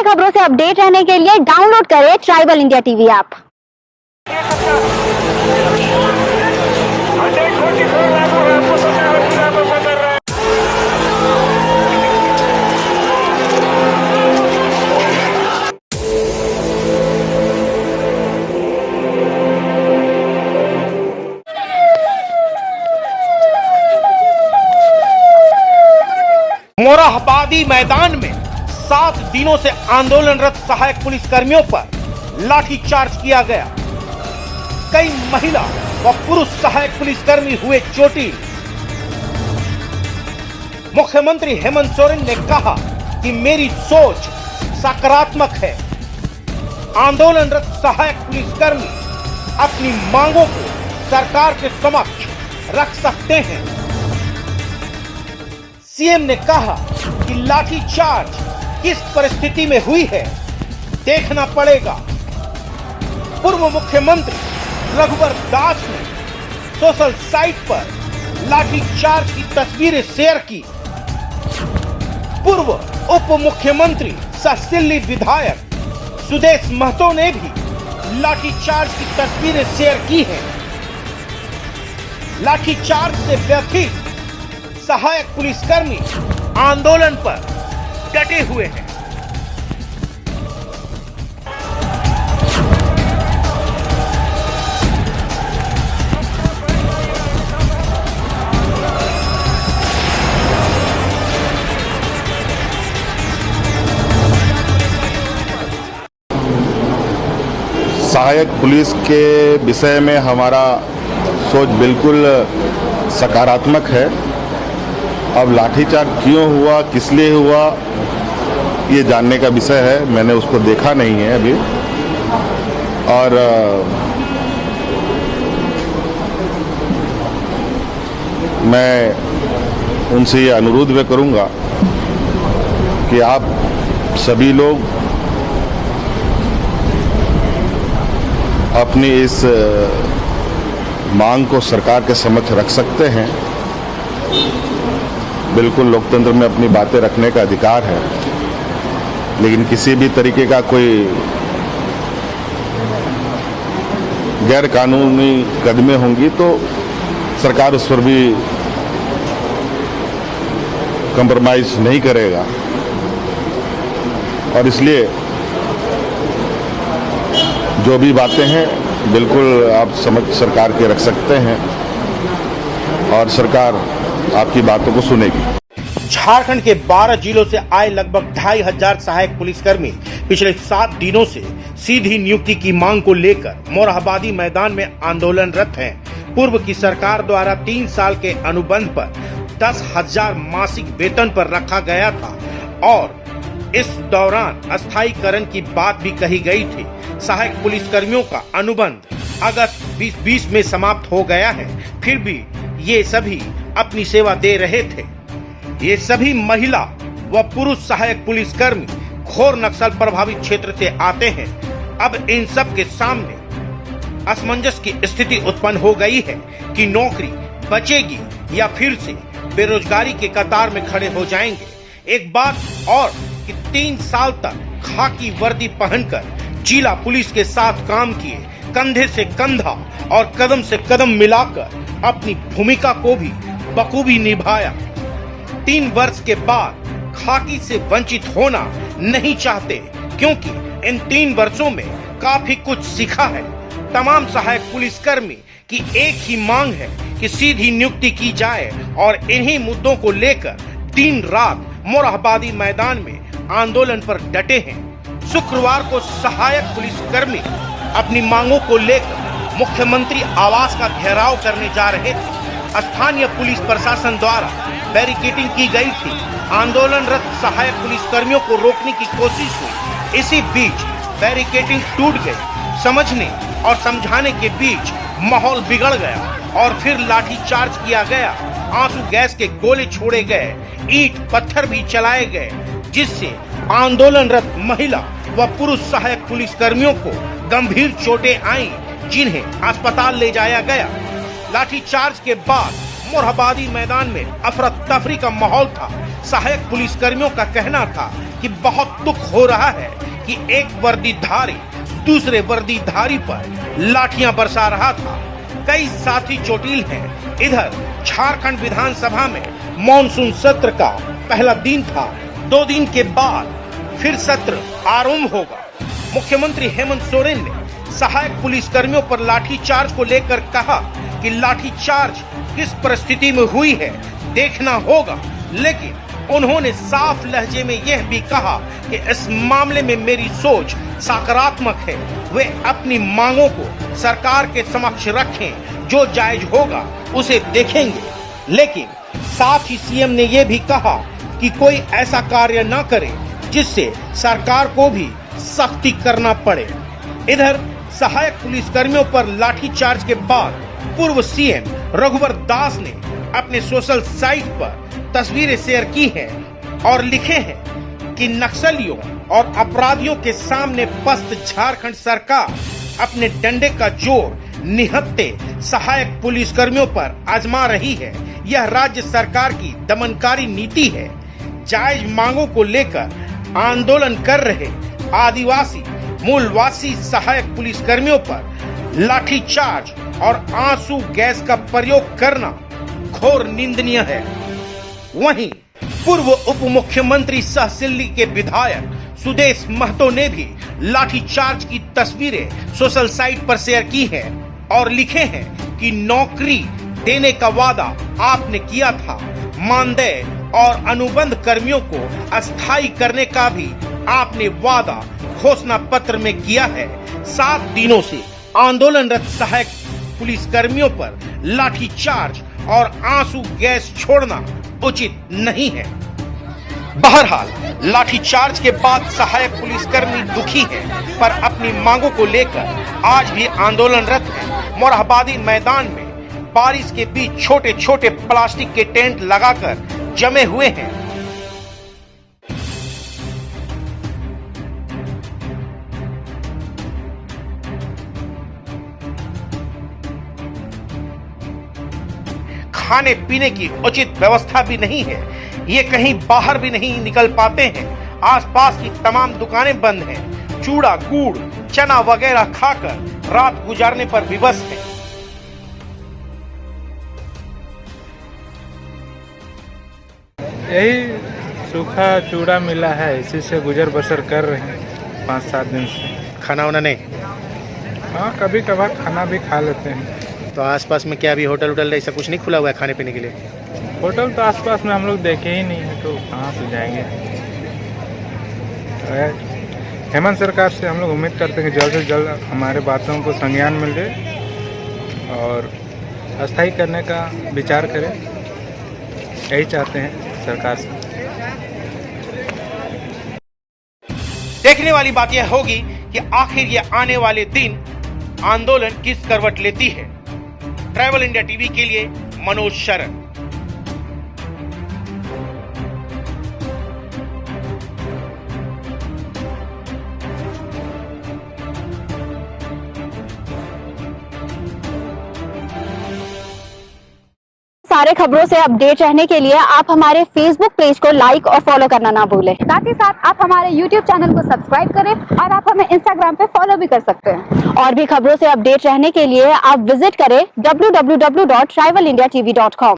नए खबरों से अपडेट रहने के लिए डाउनलोड करें tribal India TV app. Morhabadi Maidan में 7 दिनों से आंदोलनरत सहायक पुलिसकर्मियों पर लाठीचार्ज किया गया। कई महिला व पुरुष सहायक पुलिसकर्मी हुए चोटिल। मुख्यमंत्री हेमंत सोरेन ने कहा कि मेरी सोच सकारात्मक है। आंदोलनरत सहायक पुलिसकर्मी अपनी मांगों को सरकार के समक्ष रख सकते हैं। सीएम ने कहा कि लाठीचार्ज किस परिस्थिति में हुई है देखना पड़ेगा। पूर्व मुख्यमंत्री रघुवर दास ने सोशल साइट पर लाठीचार्ज की तस्वीरें शेयर की। पूर्व उप मुख्यमंत्री सह सिल्ली विधायक सुदेश महतो ने भी लाठीचार्ज की तस्वीरें शेयर की हैं। लाठीचार्ज से व्यथित सहायक पुलिसकर्मी आंदोलन पर डटे हुए हैं। सहायक पुलिस के विषय में हमारा सोच बिल्कुल सकारात्मक है। अब लाठीचार्ज क्यों हुआ, किस लिए हुआ, ये जानने का विषय है। मैंने उसको देखा नहीं है अभी। और मैं उनसे ये अनुरोध भी करूंगा कि आप सभी लोग अपनी इस मांग को सरकार के समक्ष रख सकते हैं। बिल्कुल लोकतंत्र में अपनी बातें रखने का अधिकार है, लेकिन किसी भी तरीके का कोई गैर कानूनी कदमें होंगी तो सरकार उस पर भी कंप्रोमाइज नहीं करेगा। और इसलिए जो भी बातें हैं बिल्कुल आप समझ सरकार के रख सकते हैं और सरकार आपकी बातों को सुनेगी। झारखंड के 12 जिलों से आए लगभग 2500 सहायक पुलिसकर्मी पिछले 7 दिनों से सीधी नियुक्ति की मांग को लेकर मोरहाबादी मैदान में आंदोलनरत हैं। पूर्व की सरकार द्वारा 3 साल के अनुबंध पर 10,000 मासिक वेतन पर रखा गया था और इस दौरान अस्थायीकरण की बात भी कही गई थी। सहायक पुलिसकर्मियों का अनुबंध अगस्त 2020 में समाप्त हो गया है, फिर भी ये सभी अपनी सेवा दे रहे थे। ये सभी महिला व पुरुष सहायक पुलिसकर्मी घोर नक्सल प्रभावित क्षेत्र से आते हैं। अब इन सब के सामने असमंजस की स्थिति उत्पन्न हो गई है कि नौकरी बचेगी या फिर से बेरोजगारी के कतार में खड़े हो जाएंगे। एक बात और कि 3 साल तक खाकी वर्दी पहनकर जिला पुलिस के साथ काम किए, कंधे से कंधा और कदम से कदम मिलाकर अपनी भूमिका को भी बखूबी निभाया। 3 वर्ष के बाद खाकी से वंचित होना नहीं चाहते, क्योंकि इन 3 वर्षों में काफी कुछ सीखा है। तमाम सहायक पुलिसकर्मी की एक ही मांग है कि सीधी नियुक्ति की जाए और इन्हीं मुद्दों को लेकर दिन रात मोरहाबादी मैदान में आंदोलन पर डटे हैं। शुक्रवार को सहायक पुलिसकर्मी अपनी मांगों को लेकर मुख्यमंत्री आवास का घेराव करने जा रहे थे। स्थानीय पुलिस प्रशासन द्वारा बैरिकेडिंग की गई थी। आंदोलनरत सहायक पुलिसकर्मियों को रोकने की कोशिश हुई। इसी बीच बैरिकेडिंग टूट गई। समझने और समझाने के बीच माहौल बिगड़ गया और फिर लाठीचार्ज किया गया। आंसू गैस के गोले छोड़े गए, ईंट पत्थर भी चलाए गए, जिससे आंदोलनरत महिला व पुरुष सहायक पुलिसकर्मियों को गंभीर चोटें आईं, जिन्हें अस्पताल ले जाया गया। लाठीचार्ज के बाद मोरहाबादी मैदान में अफरा तफरी का माहौल था। सहायक पुलिसकर्मियों का कहना था कि बहुत दुख हो रहा है कि एक वर्दीधारी दूसरे वर्दीधारी पर लाठियां बरसा रहा था। कई साथी चोटिल हैं। इधर झारखंड विधानसभा में मॉनसून सत्र का पहला दिन था। 2 दिन के बाद फिर सत्र आरंभ होगा। मुख्यमंत्री हेमंत सोरेन ने सहायक पुलिसकर्मियों पर लाठीचार्ज को लेकर कहा कि लाठीचार्ज किस परिस्थिति में हुई है देखना होगा, लेकिन उन्होंने साफ लहजे में यह भी कहा कि इस मामले में मेरी सोच सकारात्मक है। वे अपनी मांगों को सरकार के समक्ष रखें, जो जायज होगा उसे देखेंगे। लेकिन साथ ही सीएम ने यह भी कहा कि कोई ऐसा कार्य न करे जिससे सरकार को भी सख्ती करना पड़े। इधर सहायक पुलिसकर्मियों पर लाठीचार्ज के बाद पूर्व सीएम रघुवर दास ने अपने सोशल साइट पर तस्वीरें शेयर की हैं और लिखे हैं कि नक्सलियों और अपराधियों के सामने पस्त झारखंड सरकार अपने डंडे का जोर निहत्थे सहायक पुलिसकर्मियों पर आजमा रही है। यह राज्य सरकार की दमनकारी नीति है। जायज मांगों को लेकर आंदोलन कर रहे आदिवासी मूलवासी सहायक पुलिसकर्मियों पर लाठीचार्ज और आंसू गैस का प्रयोग करना घोर निंदनीय है। वहीं पूर्व उप मुख्यमंत्री सह सिल्ली के विधायक सुदेश महतो ने भी लाठीचार्ज की तस्वीरें सोशल साइट पर शेयर की हैं और लिखे हैं कि नौकरी देने का वादा आपने किया था, मानदेय और अनुबंध कर्मियों को अस्थायी करने का भी आपने वादा घोषणा पत्र में किया है। 7 दिनों से आंदोलनरत सहायक पुलिसकर्मियों पर लाठीचार्ज और आंसू गैस छोड़ना उचित नहीं है। बहरहाल लाठीचार्ज के बाद सहायक पुलिसकर्मी दुखी हैं, पर अपनी मांगों को लेकर आज भी आंदोलनरत हैं। मोरहाबादी मैदान में बारिश के बीच छोटे छोटे प्लास्टिक के टेंट लगाकर जमे हुए हैं। खाने पीने की उचित व्यवस्था भी नहीं है। ये कहीं बाहर भी नहीं निकल पाते हैं। आसपास की तमाम दुकानें बंद हैं। चूड़ा, गुड़, चना वगैरह खाकर रात गुजारने पर विवश हैं। यही सूखा चूड़ा मिला है, इसी से गुजर बसर कर रहे हैं 5-7 दिन से। खाना वाना नहीं? हाँ, कभी कभार खाना भी खा लेते हैं। तो आसपास में क्या अभी होटल ऐसा कुछ नहीं खुला हुआ है खाने पीने के लिए? होटल तो आसपास में हम लोग देखे ही नहीं है, तो कहाँ से जाएंगे। हेमंत सरकार से हम लोग उम्मीद करते हैं कि जल्द से जल्द हमारे बातों को संज्ञान मिल जाए और अस्थायी करने का विचार करें। यही चाहते हैं सरकार से। देखने वाली बात यह होगी कि आखिर ये आने वाले दिन आंदोलन किस करवट लेती है। ट्रैवल इंडिया टीवी के लिए मनोज शरण। सारे खबरों से अपडेट रहने के लिए आप हमारे फेसबुक पेज को लाइक और फॉलो करना ना भूलें। साथ ही साथ आप हमारे यूट्यूब चैनल को सब्सक्राइब करें और आप हमें इंस्टाग्राम पे फॉलो भी कर सकते हैं। और भी खबरों से अपडेट रहने के लिए आप विजिट करें www.tribalindiatv.com।